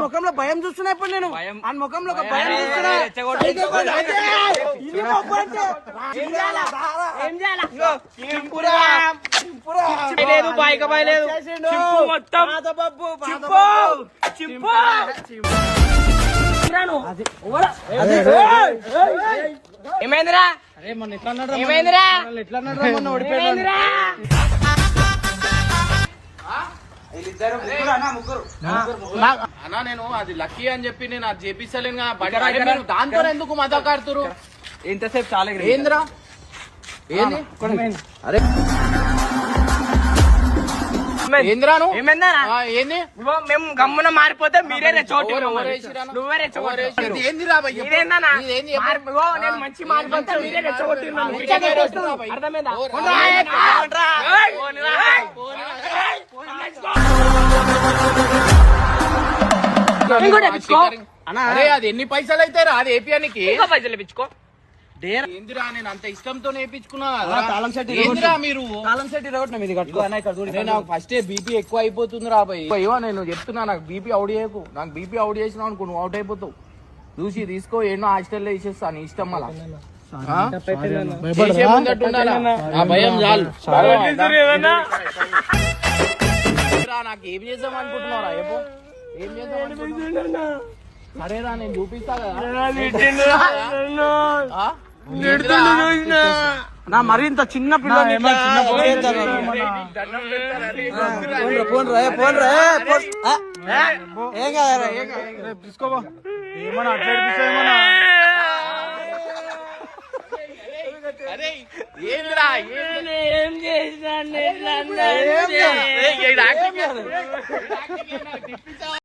ముఖంలో భయం చూస్తున్నా ఇప్పుడు నేను ఆ ముఖంలో ఒక భయం చూస్తున్నా లేదు బాయిక బాయ్ లేదు మొత్తం ఏమైందిరా ఏమైందిరా అన్నా నేను అది లక్కీ అని చెప్పి నేను అది చేపిస్తలేను దాంతో ఎందుకు మజాకాడుతురు ఇంతసేపు చాలా ఏంద్రా ఏంది అరే ఏంద్రాను ఏంది మేము గమ్మున మారిపోతే మీరే రెచ్చగొట్టి నువ్వే రెచ్చగొట్టి నేను మంచి మారిపోతే మీరే రెచ్చగొట్టి అర్థమైందా అరే అది ఎన్ని పైసలు అయితే రా అది ఏపీఎన్కి పైసలు ఇప్పించుకో ఏందిరా నేను అంత ఇష్టంతో నేర్పించుకున్నా మీరు నాకు ఫస్ట్ బీపీ ఎక్కువ అయిపోతుంది రా భయ్ అయ్యో నేను చెప్తున్నా నాకు బీపీ అవుట్ చేయకు నాకు బీపీ అవుట్ చేసినావు అనుకో నువ్వు అవుట్ అయిపోతావు చూసి తీసుకో ఎన్నో హాస్టల్లో వేసేస్తా నీ ఇష్టం మళ్ళా భయం చాలు నాకు ఏం చేద్దాం అనుకుంటున్నారా ఏం చేద్దాం అనుకుంటున్నా సరేరా నేను చూపిస్తా నా మరి ఇంత చిన్న పిల్లలు ఏం కాదు తీసుకోబో ఏమన్నా అట్లా ఏం చేసినా